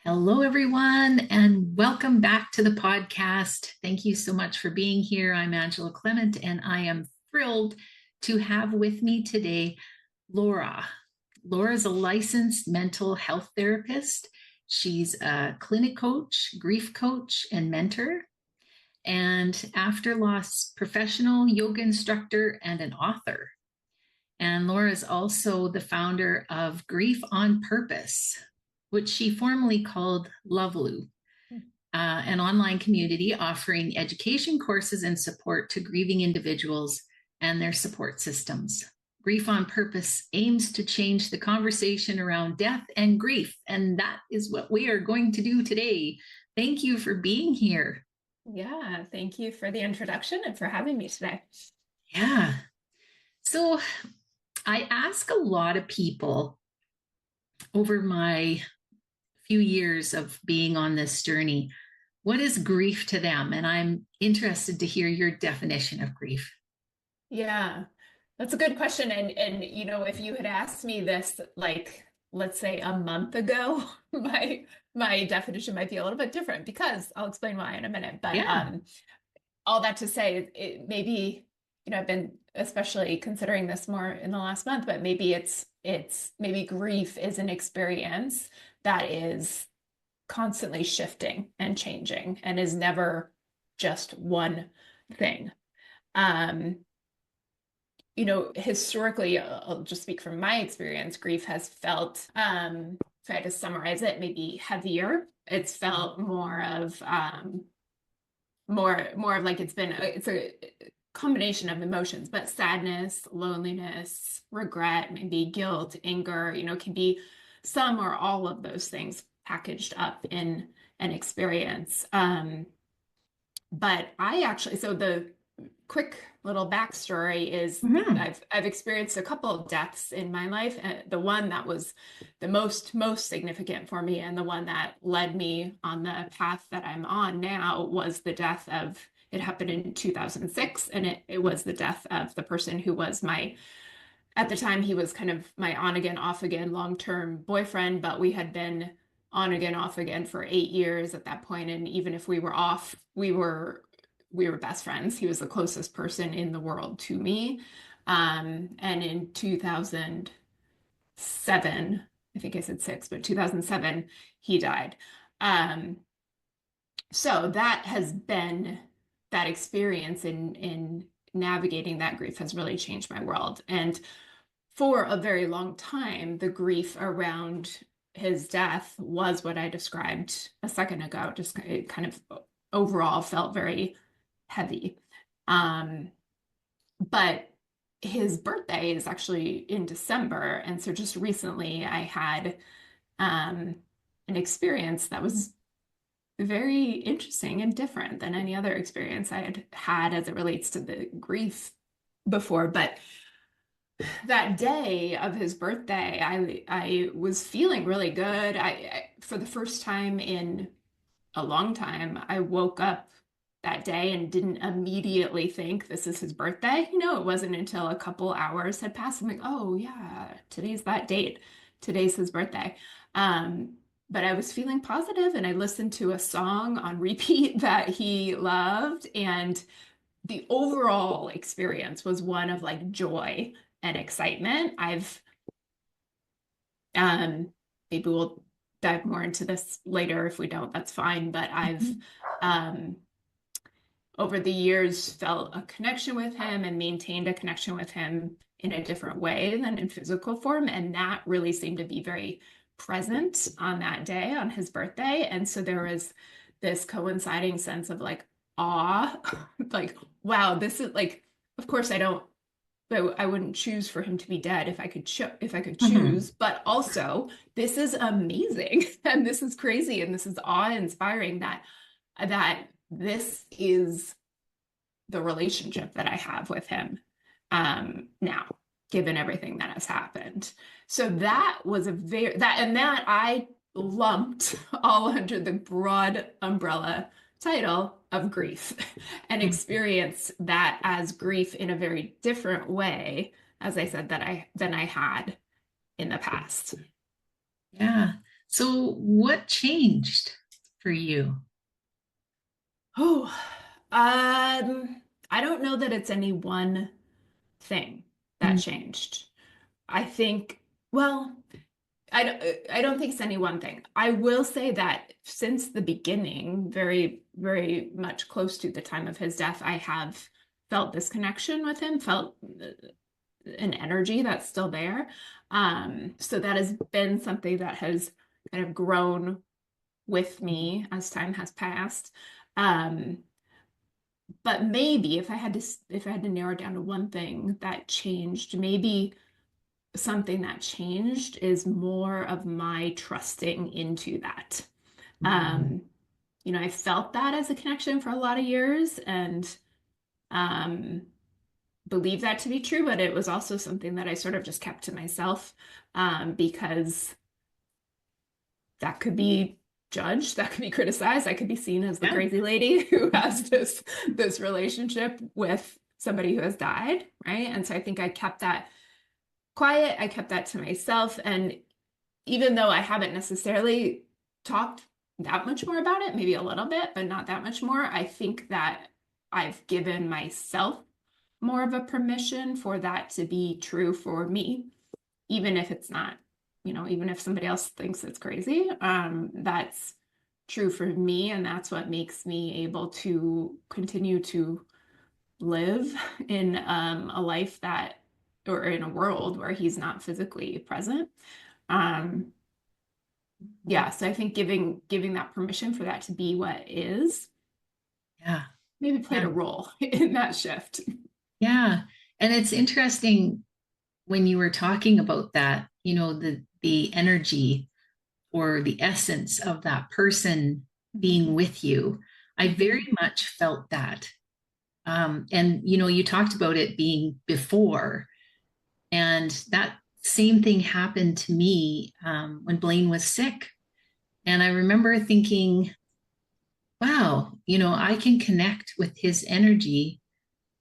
Hello, everyone, and welcome back to the podcast. Thank you so much for being here. I'm Angela Clement, and I am thrilled to have with me today Laura. Laura is a licensed mental health therapist. She's a clinic coach, grief coach, and mentor, and after loss professional, yoga instructor, and an author. And Laura is also the founder of Grief on Purpose, which she formerly called Loveloo, an online community offering education courses and support to grieving individuals and their support systems. Grief on Purpose aims to change the conversation around death and grief, and that is what we are going to do today. Thank you for being here. Yeah, thank you for the introduction and for having me today. Yeah. So I ask a lot of people over my few years of being on this journey, what is grief to them? And I'm interested to hear your definition of grief. Yeah, that's a good question. And if you had asked me this like let's say a month ago, my definition might be a little bit different because I'll explain why in a minute. But Yeah. all that to say, it maybe, I've been especially considering this more in the last month, but maybe maybe grief is an experience that is constantly shifting and changing and is never just one thing. Um, Historically, I'll just speak from my experience, grief has felt, if I had to summarize it, maybe heavier. It's felt more of like it's a combination of emotions, but sadness, loneliness, regret, maybe guilt, anger, can be some or all of those things packaged up in an experience. But so the quick little backstory is Mhm. I've experienced a couple of deaths in my life. The one that was the most significant for me, and the one that led me on the path that I'm on now, was the death of. It happened in 2006, and it was the death of the person who was at the time, he was kind of my on again, off again long-term boyfriend, but we had been on again, off again for 8 years at that point. And even if we were off, we were best friends. He was the closest person in the world to me. And in 2007, I think I said six, but 2007, he died. Um, so that experience in navigating that grief has really changed my world. And for a very long time, the grief around his death was what I described a second ago. Just it kind of overall felt very heavy. Um, but his birthday is actually in December. And so just recently I had um, an experience that was very interesting and different than any other experience I had had as it relates to the grief before. But that day of his birthday, I was feeling really good. For the first time in a long time, I woke up that day and didn't immediately think this is his birthday. It wasn't until a couple hours had passed. I'm like, oh yeah, today's that date. Today's his birthday. But I was feeling positive, and I listened to a song on repeat that he loved, and the overall experience was one of like joy and excitement. Um Maybe we'll dive more into this later. If we don't, that's fine. But I've um over the years felt a connection with him and maintained a connection with him in a different way than in physical form. And that really seemed to be very present on that day, on his birthday. And so there was this coinciding sense of like awe, like, wow, this is like, of course I wouldn't choose for him to be dead if I could Mhm. choose, but also this is amazing and this is crazy and this is awe-inspiring that this is the relationship that I have with him now, given everything that has happened. So that was that I lumped all under the broad umbrella title of grief and experience that as grief in a very different way, as I said, than I had in the past. Yeah. So what changed for you? Oh, I don't know that it's any one thing that Mm, changed. I think, well, I don't think it's any one thing. I will say that since the beginning, very, very much close to the time of his death, I have felt this connection with him, felt an energy that's still there. So that has been something that has kind of grown with me as time has passed. Um, but maybe if I had to narrow it down to one thing that changed, maybe something that changed is more of my trusting into that. mm, Um, I felt that as a connection for a lot of years and um, believed that to be true, but it was also something that I sort of just kept to myself because that could be judged, that could be criticized, I could be seen as the yeah, crazy lady who has this relationship with somebody who has died, right? And so I think I kept that quiet, I kept that to myself, and even though I haven't necessarily talked that much more about it, maybe a little bit, but not that much more, I think that I've given myself more of a permission for that to be true for me, even if it's not, even if somebody else thinks it's crazy. That's true for me, and that's what makes me able to continue to live in a life that, or in a world where he's not physically present. Um, yeah, so I think giving that permission for that to be what is yeah, maybe played yeah, a role in that shift. yeah. And it's interesting when you were talking about that, the energy or the essence of that person being with you. I very Mhm. much felt that. And you talked about it being before, and that same thing happened to me when Blaine was sick. And I remember thinking, wow, I can connect with his energy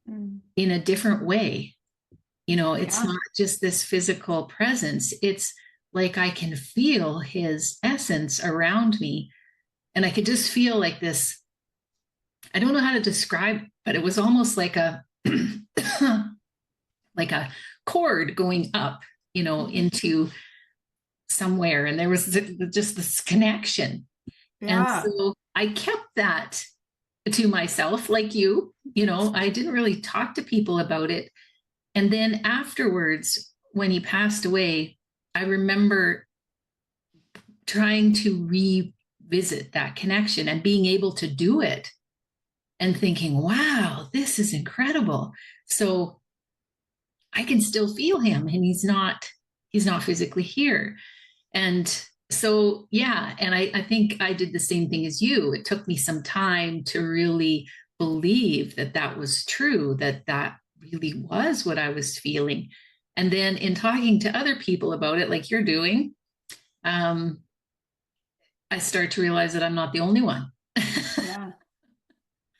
Mm. in a different way. It's Yeah. not just this physical presence, it's like I can feel his essence around me. And I could just feel like this. I don't know how to describe, but it was almost like a like a cord going up, Mhm. into somewhere. And there was just this connection. And Yeah. so I kept that to myself, like I didn't really talk to people about it. And then afterwards, when he passed away, I remember trying to revisit that connection and being able to do it and thinking, wow, this is incredible. So I can still feel him and he's not physically here. And so, yeah, and I think I did the same thing as you. It took me some time to really believe that that was true, that that really was what I was feeling. And then in talking to other people about it, like you're doing, um, I start to realize that I'm not the only one. Yeah.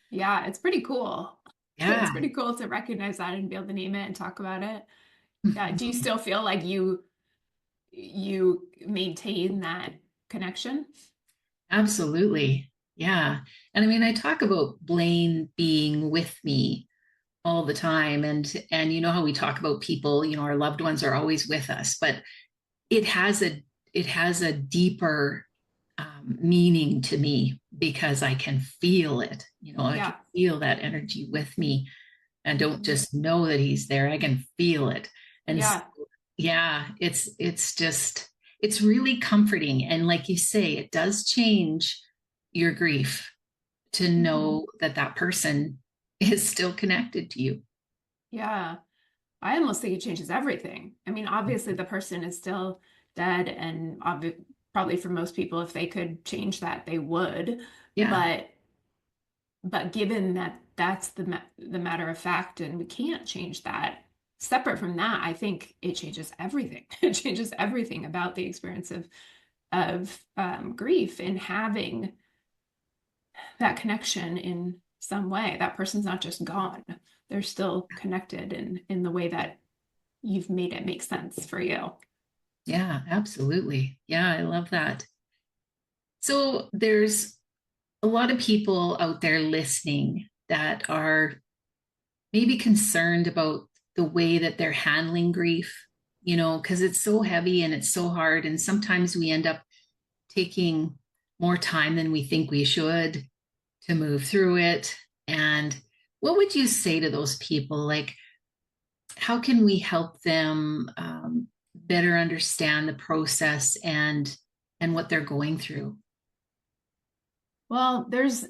Yeah. It's pretty cool. It's Yeah. pretty cool to recognize that and be able to name it and talk about it. Yeah. Do you still feel like you maintain that connection? Absolutely. Yeah. And I mean, I talk about Blaine being with me all the time, and how we talk about people, our loved ones are always with us, but it has a it has a deeper meaning to me because I can feel it. I can Yeah. feel that energy with me. And don't Mhm. just know that he's there, I can feel it. And so, Yeah. yeah, it's really comforting. And like you say, it does change your grief to Mhm. know that that person is still connected to you. Yeah. I almost think it changes everything. I mean, obviously the person is still dead, and probably for most people, if they could change that, they would. Yeah, But given that that's the matter of fact, and we can't change that. Separate from that, I think it changes everything. It changes everything about the experience of grief, and having that connection in some way. That person's not just gone; they're still connected in the way that you've made it make sense for you. yeah, absolutely. Yeah, I love that. So there's a lot of people out there listening that are maybe concerned about the way that they're handling grief, because it's so heavy and it's so hard. And sometimes we end up taking more time than we think we should to move through it. And what would you say to those people? Like, how can we help them better understand the process and what they're going through? Well, there's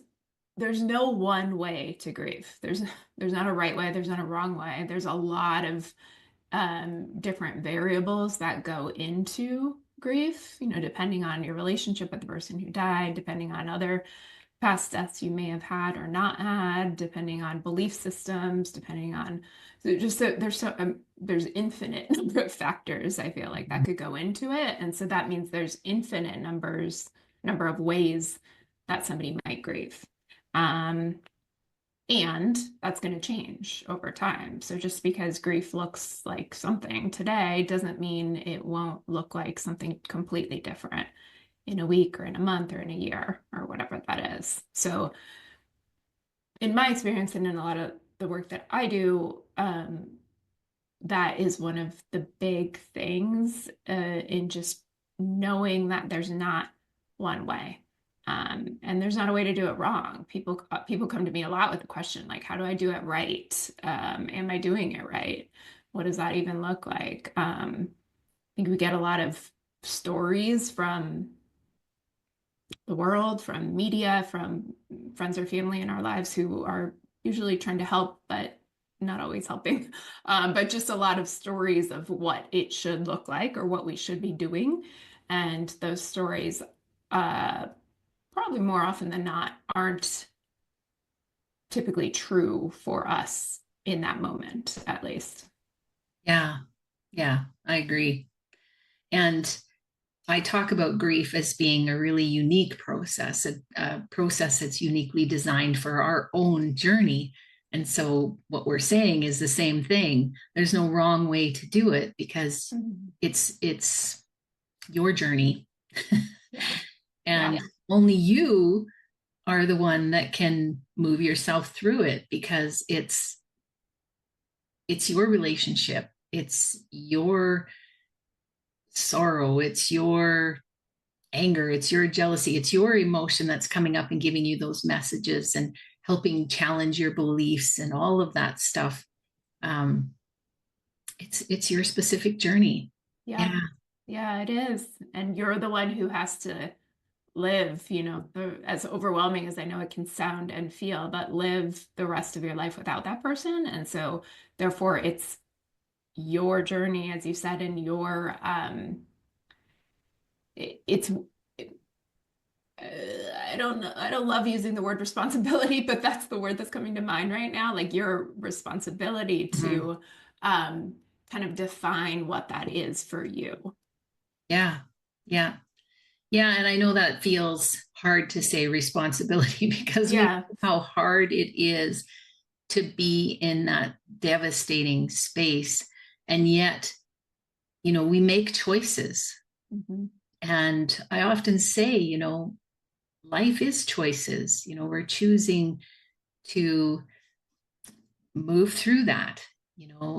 no one way to grieve. There's not a right way, there's not a wrong way. There's a lot of different variables that go into grief, depending on your relationship with the person who died, depending on other past deaths you may have had or not had, depending on belief systems, depending on there's infinite number of factors I feel like that could go into it. And so that means there's infinite number of ways that somebody might grieve. Um, and that's going to change over time. So just because grief looks like something today doesn't mean it won't look like something completely different in a week or in a month or in a year or whatever that is. So in my experience and in a lot of the work that I do, that is one of the big things in just knowing that there's not one way. And there's not a way to do it wrong. People come to me a lot with the question, like, how do I do it right? Am I doing it right? What does that even look like? I think we get a lot of stories from the world, from media, from friends or family in our lives who are usually trying to help, but not always helping. But just a lot of stories of what it should look like or what we should be doing. And those stories, probably more often than not, aren't typically true for us in that moment, at least. Yeah, yeah, I agree. And I talk about grief as being a really unique process, a process that's uniquely designed for our own journey. And so what we're saying is the same thing. There's no wrong way to do it because Mhm. it's your journey. Yeah. Yeah. And only you are the one that can move yourself through it because it's your relationship. It's your sorrow, it's your anger, it's your jealousy, it's your emotion that's coming up and giving you those messages and helping challenge your beliefs and all of that stuff. Um, it's your specific journey. Yeah. Yeah, Yeah, it is. And you're the one who has to live, as overwhelming as I know it can sound and feel, but live the rest of your life without that person. And so therefore it's your journey, as you said, and your it's I don't love using the word responsibility, but that's the word that's coming to mind right now. Like your responsibility mhm. to kind of define what that is for you. Yeah, yeah, yeah. And I know that feels hard to say responsibility because we Yeah. know how hard it is to be in that devastating space. And yet, we make choices. Mhm. And I often say, life is choices. We're choosing to move through that,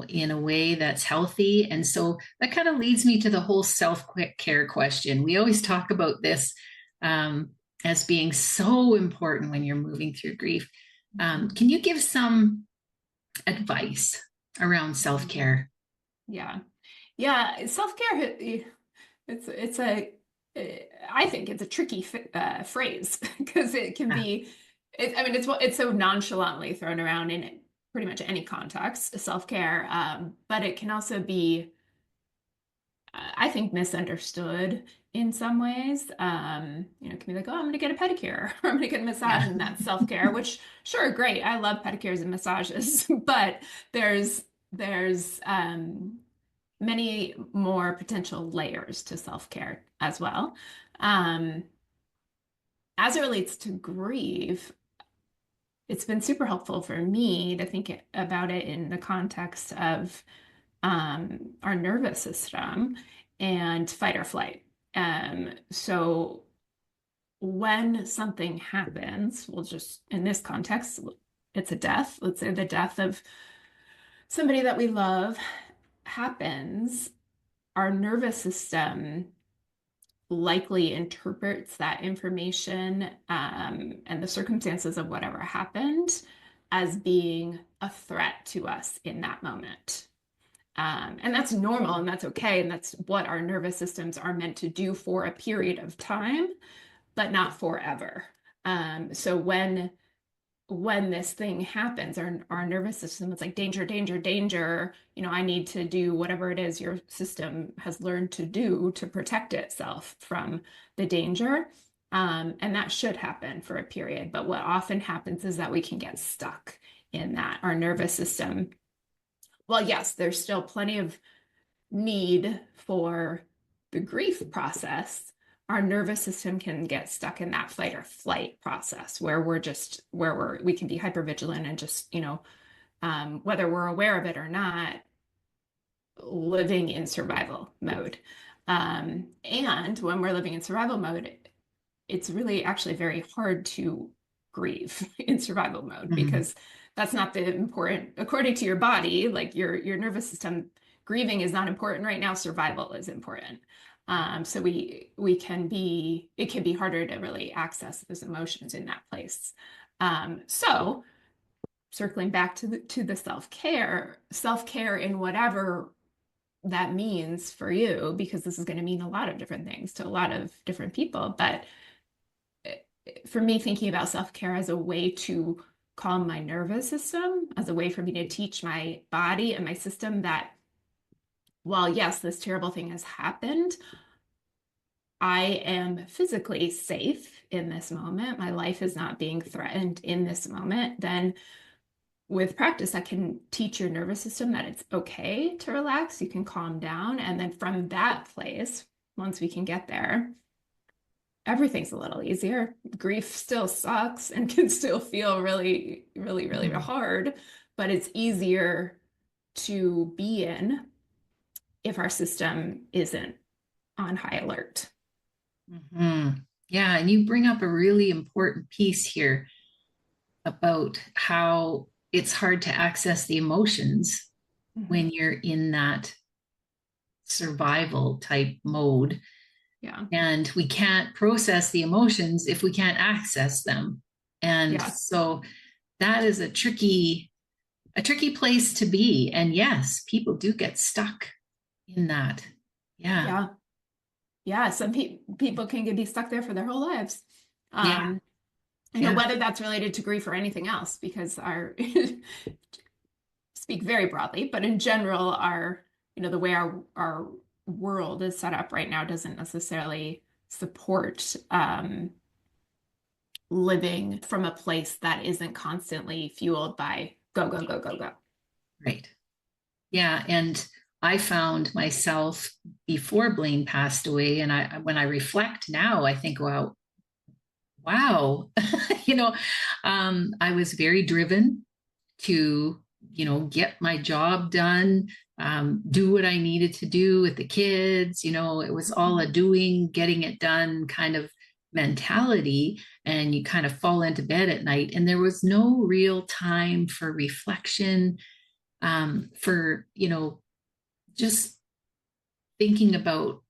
in a way that's healthy. And so that kind of leads me to the whole self care question. We always talk about this um, as being so important when you're moving through grief. Can you give some advice around self Mhm. care? Yeah. Yeah, self-care, it's a, I think it's a tricky phrase because it can Yeah. be, I mean, it's so nonchalantly thrown around in pretty much any context, self-care, but it can also be, I think, misunderstood in some ways. It can be like, oh, I'm going to get a pedicure or I'm going to get a massage, Yeah. and that's self-care, which sure, great. I love pedicures and massages, but there's many more potential layers to self-care as well. Um, as it relates to grief, it's been super helpful for me to think about it in the context of our nervous system and fight or flight. So when something happens, we'll just, in this context, it's a death. Let's say the death of somebody that we love happens, our nervous system likely interprets that information and the circumstances of whatever happened as being a threat to us in that moment. And that's normal and that's okay. And that's what our nervous systems are meant to do for a period of time, but not forever. So when this thing happens, our nervous system is like danger, danger, danger. I need to do whatever it is your system has learned to do to protect itself from the danger. And that should happen for a period. But what often happens is that we can get stuck in that. Our nervous system, well, yes, there's still plenty of need for the grief process. Our nervous system can get stuck in that fight or flight process where we can be hypervigilant and just, whether we're aware of it or not, living in survival mode. And when we're living in survival mode, it's really actually very hard to grieve in survival mode because that's not the important, according to your body, like your nervous system, grieving is not important right now. Survival is important. So it can be harder to really access those emotions in that place. So circling back to the self-care in whatever that means for you, because this is going to mean a lot of different things to a lot of different people. But for me, thinking about self-care as a way to calm my nervous system, as a way for me to teach my body and my system that while, yes, this terrible thing has happened, I am physically safe in this moment. My life is not being threatened in this moment. Then with practice, I can teach your nervous system that it's okay to relax. You can calm down. And then from that place, once we can get there, everything's a little easier. Grief still sucks and can still feel really, really, really hard, but it's easier to be in if our system isn't on high alert. Yeah, and you bring up a really important piece here about how it's hard to access the emotions when you're in that survival type mode. Yeah. And we can't process the emotions if we can't access them. And so that is a tricky place to be. And yes, people do get stuck in that. Yeah. Yeah. Some people can be stuck there for their whole lives. Whether that's related to grief or anything else, because our speak very broadly, but in general, the way our world is set up right now doesn't necessarily support living from a place that isn't constantly fueled by go, go, go, go, go. Right. Yeah. And I found myself before Blaine passed away, and when I reflect now, I think, wow, I was very driven to, get my job done, do what I needed to do with the kids. It was all a doing, getting it done kind of mentality, and you kind of fall into bed at night. And there was no real time for reflection, for, just thinking about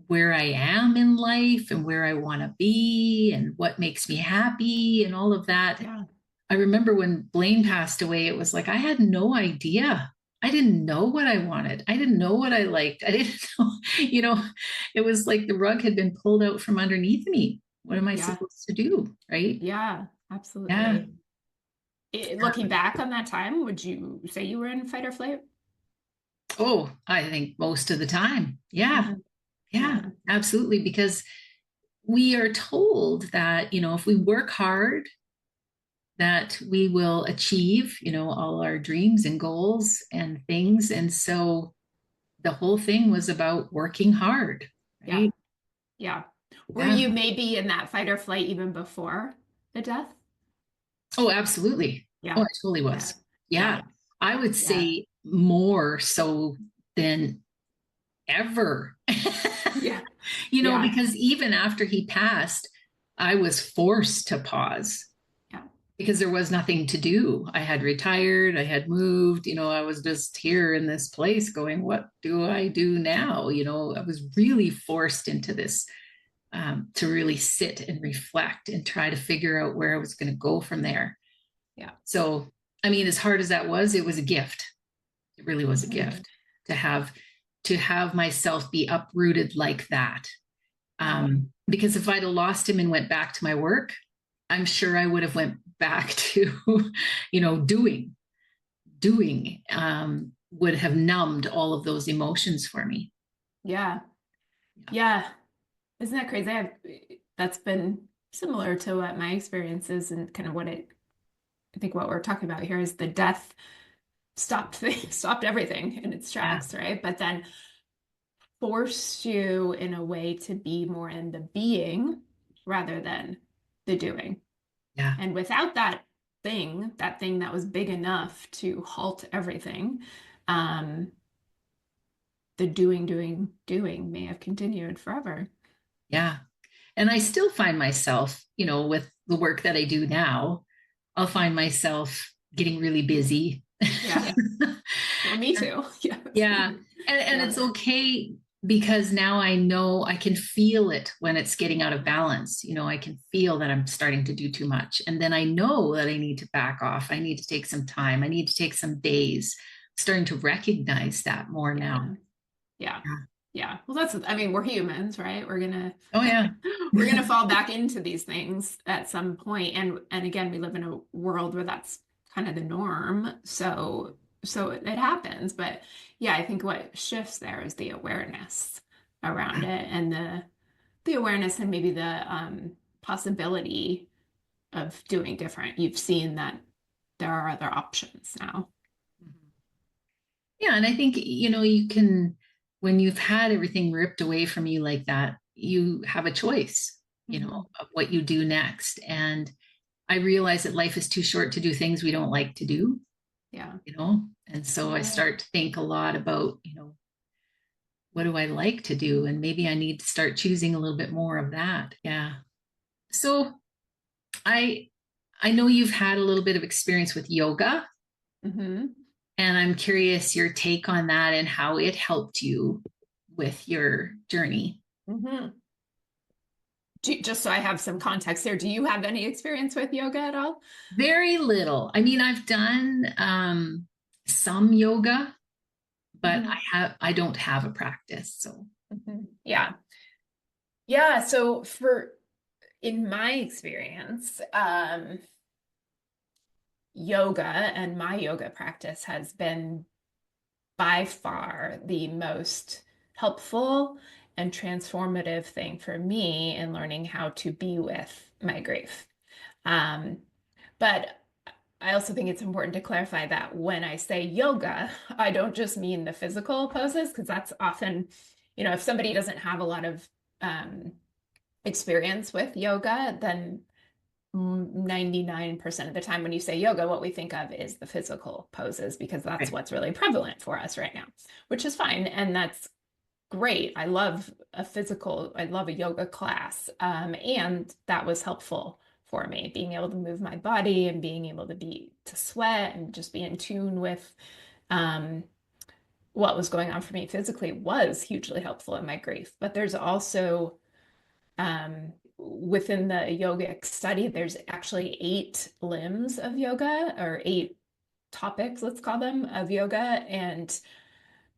where I am in life and where I want to be and what makes me happy and all of that. Yeah. I remember when Blaine passed away, it was like I had no idea. I didn't know what I wanted. I didn't know what I liked. I didn't know, it was like the rug had been pulled out from underneath me. What am I supposed to do? Right? Yeah, absolutely. Looking back on that time, would you say you were in fight or flight? Oh, I think most of the time. Yeah. Yeah, absolutely. Because we are told that, if we work hard, that we will achieve, all our dreams and goals and things. And so the whole thing was about working hard, right? Yeah. Were you maybe in that fight or flight even before the death? Oh, absolutely. Yeah. Oh, I totally was. Yeah. I would say more so than ever. Because even after he passed, I was forced to pause Yeah. because there was nothing to do. I had retired, I had moved, I was just here in this place going, what do I do now? I was really forced into this, to really sit and reflect and try to figure out where I was going to go from there. Yeah. So, I mean, as hard as that was, it was a gift. It really was a gift to have myself be uprooted like that. Because if I'd have lost him and went back to my work, I'm sure I would have went back to, doing, would have numbed all of those emotions for me. Yeah. Yeah. Isn't that crazy? That's been similar to what my experience is, and kind of I think what we're talking about here is the death stopped everything in its Yeah. tracks, right? But then forced you in a way to be more in the being rather than the doing. Yeah. And without that thing that was big enough to halt everything, um, the doing may have continued forever. Yeah. And I still find myself, with the work that I do now, I'll find myself getting really busy. Yeah. Well, me too. Yeah. Yeah. And Yeah. it's okay because now I know I can feel it when it's getting out of balance. I can feel that I'm starting to do too much. And then I know that I need to back off. I need to take some time. I need to take some days. I'm starting to recognize that more now. Yeah. Yeah. Yeah. Well, I mean, we're humans, right? We're gonna Oh, yeah. we're gonna fall back into these things at some point. And again, we live in a world where that's kind of the norm. So it happens. But yeah, I think what shifts there is the awareness around it, and the awareness and maybe the possibility of doing different. You've seen that there are other options now. Yeah. And I think, you can, when you've had everything ripped away from you like that, you have a choice, Mhm. of what you do next. And I realize that life is too short to do things we don't like to do, Yeah. and so I Yeah. start to think a lot about, what do I like to do? And maybe I need to start choosing a little bit more of that. Yeah. So I I know you've had a little bit of experience with yoga, Hmm. and I'm curious your take on that and how it helped you with your journey. Hmm. Just so I have some context here, do you have any experience with yoga at all? Very little. I mean, I've done some yoga, but Hmm. I don't have a practice. So Hmm. Yeah. Yeah. So in my experience, yoga and my yoga practice has been by far the most helpful and transformative thing for me in learning how to be with my grief. Um, but I also think it's important to clarify that when I say yoga, I don't just mean the physical poses, because that's often, if somebody doesn't have a lot of um, experience with yoga, then 99% of the time when you say yoga, what we think of is the physical poses, because that's right. what's really prevalent for us right now, which is fine. And that's great. I love a yoga class. And that was helpful for me, being able to move my body and being able to sweat and just be in tune with um, what was going on for me physically was hugely helpful in my grief. But there's also within the yogic study, there's actually 8 limbs of yoga, or 8 topics, let's call them, of yoga. And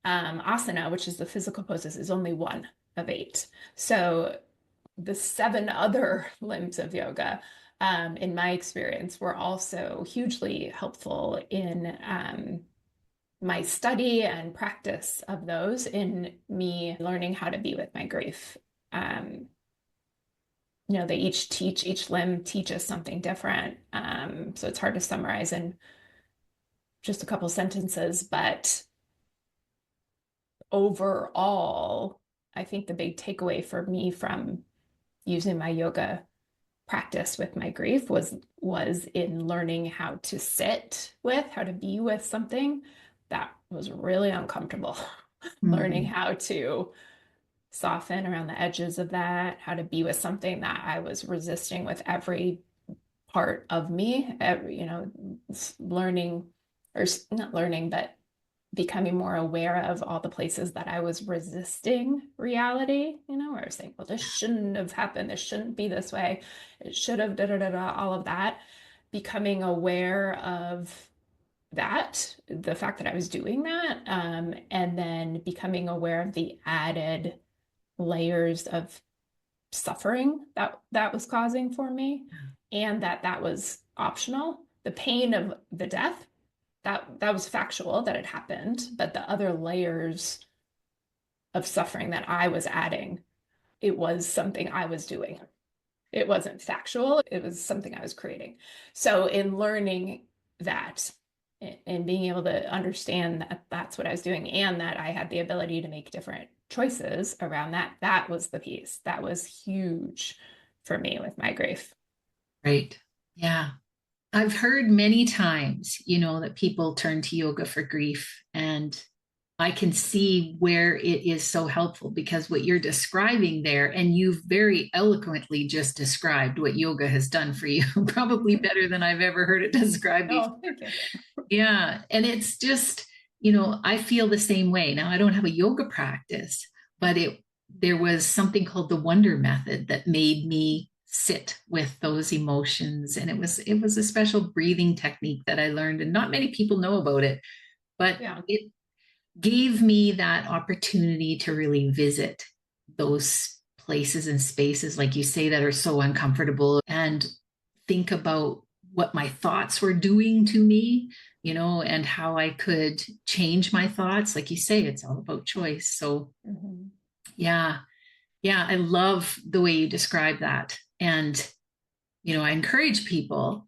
asana, which is the physical poses, is only one of 8. So the 7 other limbs of yoga, in my experience, were also hugely helpful in my study and practice of those, in me learning how to be with my grief. Um, they each limb teaches something different. So it's hard to summarize in just a couple sentences, but overall, I think the big takeaway for me from using my yoga practice with my grief was in learning how to how to be with something that was really uncomfortable. Learning Mhm. how to soften around the edges of that, how to be with something that I was resisting with every part of me, learning or not learning, but becoming more aware of all the places that I was resisting reality, where I was saying, well, this shouldn't have happened. This shouldn't be this way. It should have, da da da da, all of that. Becoming aware of that, the fact that I was doing that, and then becoming aware of the added layers of suffering that was causing for me, and that was optional. The pain of the death, that was factual that it happened, but the other layers of suffering that I was adding, it was something I was doing. It wasn't factual, it was something I was creating. So in learning that and being able to understand that that's what I was doing and that I had the ability to make different choices around that, that was the piece that was huge for me with my grief. Right. Yeah. I've heard many times, that people turn to yoga for grief, and I can see where it is so helpful because what you're describing there, and you've very eloquently just described what yoga has done for you, probably better than I've ever heard it described before. Oh, thank you. Yeah. And it's just, I feel the same way. Now, I don't have a yoga practice, but there was something called the wonder method that made me sit with those emotions. And it was a special breathing technique that I learned, and not many people know about it, but Yeah. it gave me that opportunity to really visit those places and spaces, like you say, that are so uncomfortable, and think about what my thoughts were doing to me, and how I could change my thoughts. Like you say, it's all about choice. So, Mm-hmm. yeah, yeah, I love the way you describe that. And, I encourage people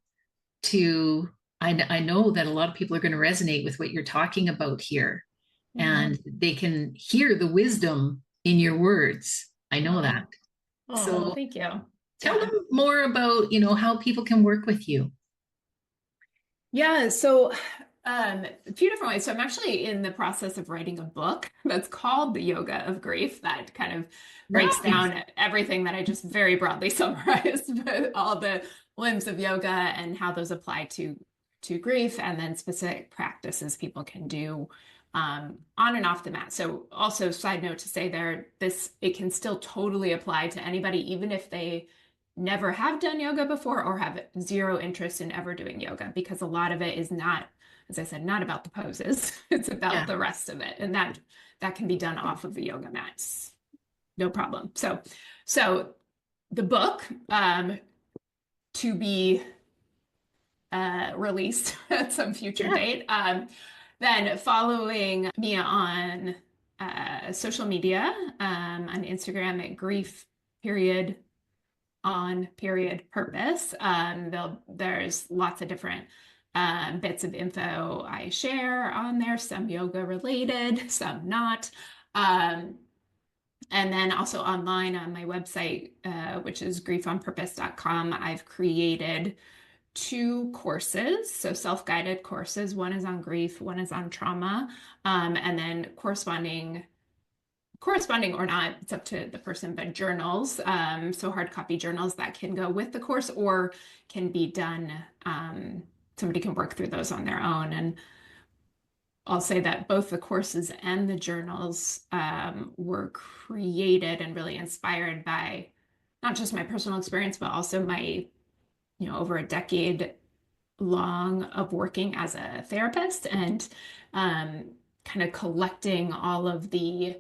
to, I know that a lot of people are going to resonate with what you're talking about here, Mm-hmm. and they can hear the wisdom in your words. I know that. Oh, oh, well, So thank you. tell Yeah. them more about, how people can work with you. Yeah, so a few different ways. So I'm actually in the process of writing a book that's called The Yoga of Grief that kind of breaks Nice. down everything that I just very broadly summarized, but all the limbs of yoga and how those apply to grief, and then specific practices people can do on and off the mat. So also side note to say there, it can still totally apply to anybody, even if they never have done yoga before or have zero interest in ever doing yoga, because a lot of it is not, as I said, not about the poses. It's about Yeah. the rest of it. And that can be done off of the yoga mats. No problem. So the book to be released at some future Yeah. date. Then following me on social media, on Instagram at grief period on period purpose. There's lots of different bits of info I share on there, some yoga related, some not. Um, and then also online on my website, which is griefonpurpose.com, I've created two courses, so self-guided courses. One is on grief, one is on trauma, and then corresponding or not, it's up to the person, but journals, so hard copy journals that can go with the course or can be done, somebody can work through those on their own. And I'll say that both the courses and the journals were created and really inspired by not just my personal experience, but also my, over a decade long of working as a therapist and kind of collecting all of the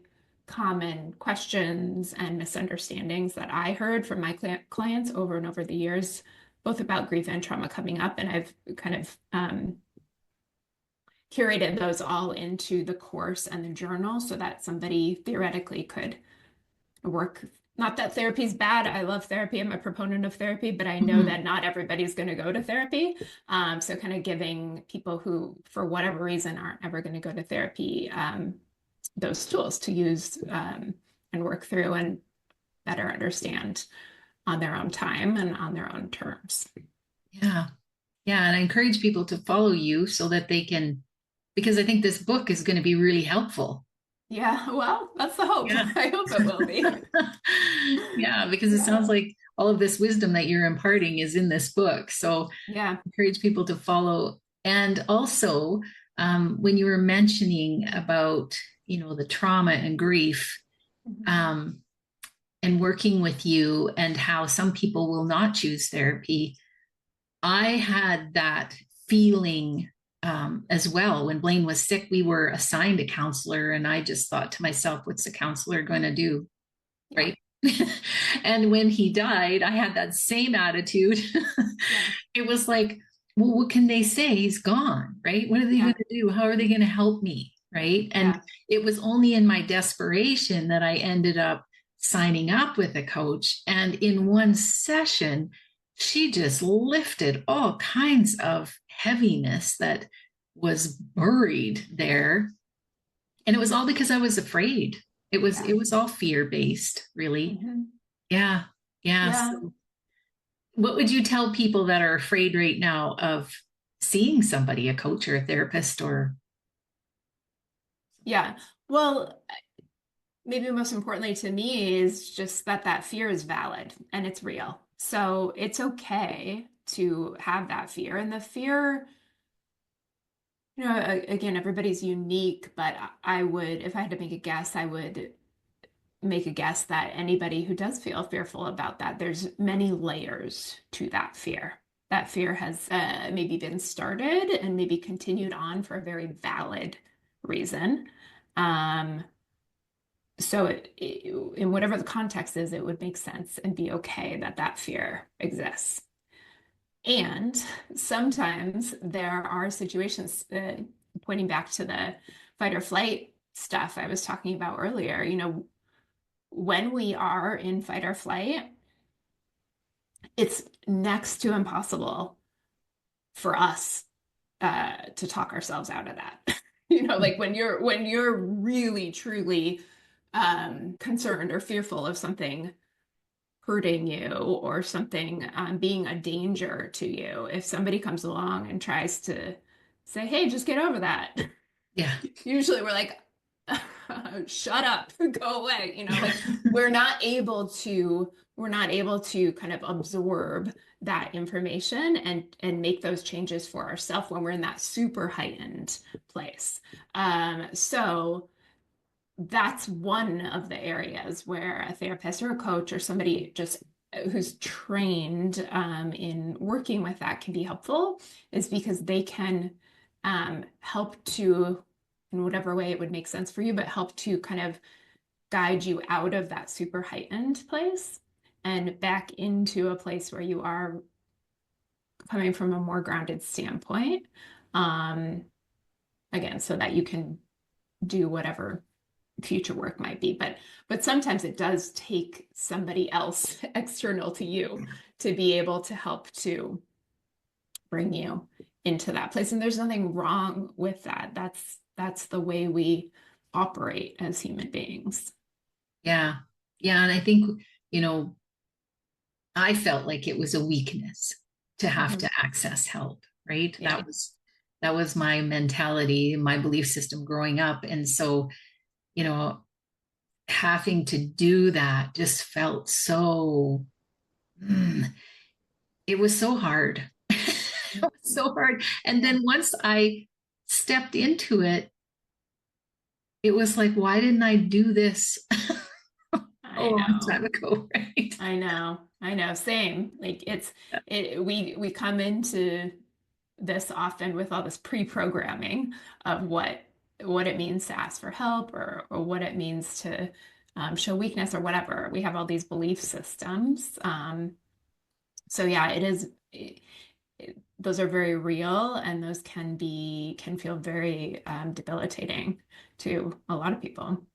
common questions and misunderstandings that I heard from my clients over and over the years, both about grief and trauma coming up. And I've kind of curated those all into the course and the journal so that somebody theoretically could work. Not that therapy is bad. I love therapy. I'm a proponent of therapy, but I know Mhm. that not everybody's going to go to therapy. So kind of giving people who, for whatever reason, aren't ever going to go to therapy, those tools to use and work through and better understand on their own time and on their own terms. Yeah. Yeah. And I encourage people to follow you so that they can, because I think this book is going to be really helpful. Yeah, well, that's the hope. Yeah. I hope it will be. Yeah, because it Yeah. sounds like all of this wisdom that you're imparting is in this book. So Yeah. encourage people to follow. And also, when you were mentioning about, the trauma and grief, Mhm. um, and working with you and how some people will not choose therapy, I had that feeling as well. When Blaine was sick, we were assigned a counselor, and I just thought to myself, what's the counselor going to do? Yeah. Right. And when he died, I had that same attitude. Yeah. It was like, well, what can they say? He's gone, right? What are they going Yeah. to do? How are they going to help me? Right. And Yeah. it was only in my desperation that I ended up signing up with a coach. And in one session, she just lifted all kinds of heaviness that was buried there. And it was all because I was afraid. It was Yeah. it was all fear based, really. Mhm. Yeah. Yeah. Yeah. So what would you tell people that are afraid right now of seeing somebody, a coach or a therapist or Yeah. Well, maybe most importantly to me is just that that fear is valid and it's real. So it's okay to have that fear. And the fear, again, everybody's unique, but I would, if I had to make a guess, I would make a guess that anybody who does feel fearful about that, there's many layers to that fear. That fear has maybe been started and maybe continued on for a very valid reason. Um, so in whatever the context is, it would make sense and be okay that that fear exists. And sometimes there are situations, pointing back to the fight or flight stuff I was talking about earlier, when we are in fight or flight, it's next to impossible for us to talk ourselves out of that. Like when you're really truly concerned or fearful of something hurting you or something being a danger to you, if somebody comes along and tries to say, "Hey, just get over that," yeah. usually we're like, shut up, go away. Yeah. Like we're not able to kind of absorb that information and make those changes for ourselves when we're in that super heightened place. So that's one of the areas where a therapist or a coach or somebody just who's trained in working with that can be helpful, is because they can help to, in whatever way it would make sense for you, but help to kind of guide you out of that super heightened place and back into a place where you are coming from a more grounded standpoint. Um, Again, so that you can do whatever future work might be. But sometimes it does take somebody else external to you to be able to help to bring you into that place. And there's nothing wrong with that. That's the way we operate as human beings. Yeah. Yeah. And I think, you know, I felt like it was a weakness to have Mhm. to access help, right? Yeah. That was my mentality, my belief system growing up. And so, you know, having to do that just felt so mm, it was so hard. It was so hard. And Yeah. then once I stepped into it, it was like, why didn't I do this a I long know. time ago, right? I know. I know. Same. Like we come into this often with all this pre-programming of what it means to ask for help or what it means to show weakness or whatever. We have all these belief systems. So yeah, those are very real, and those can feel very debilitating to a lot of people.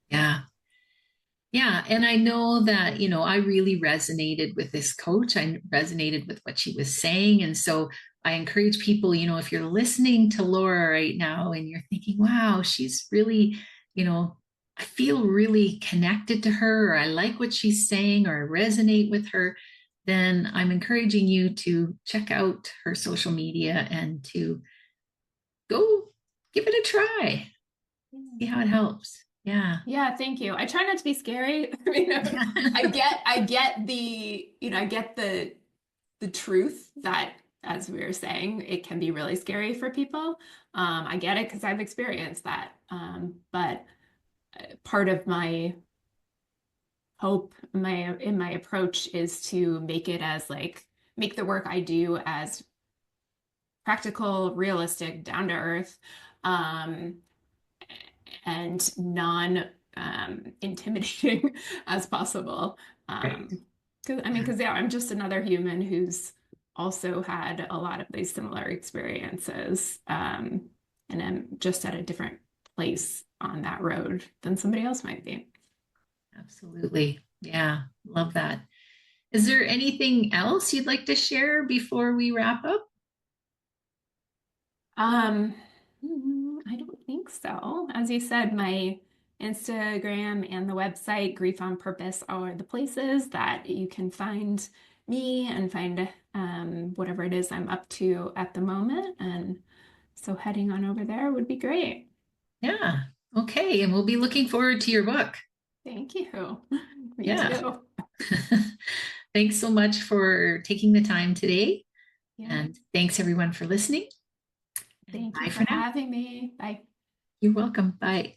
Yeah. Yeah. And I know that, I really resonated with this coach. I resonated with what she was saying. And so I encourage people, if you're listening to Laura right now and you're thinking, wow, she's really, I feel really connected to her, or I like what she's saying, or I resonate with her, then I'm encouraging you to check out her social media and to go give it a try, see how it helps. Yeah. Yeah, thank you. I try not to be scary. I mean, I get the, I get the truth that, as we were saying, it can be really scary for people. I get it because I've experienced that. But part of my hope, in my approach is to make it as like make the work I do as practical, realistic, down to earth, um, and non intimidating as possible. Right. Because yeah, I'm just another human who's also had a lot of these similar experiences, and I'm just at a different place on that road than somebody else might be. Absolutely. Yeah. Love that. Is there anything else you'd like to share before we wrap up? Um, I don't think so. As you said, my Instagram and the website, Grief on Purpose, are the places that you can find me and find whatever it is I'm up to at the moment. And so heading on over there would be great. Yeah. Okay. And we'll be looking forward to your book. Thank you. Me Yeah. too. Thanks so much for taking the time today. Yeah. And thanks everyone for listening. And Thank you bye for for now. having me. Bye. You're welcome. Bye.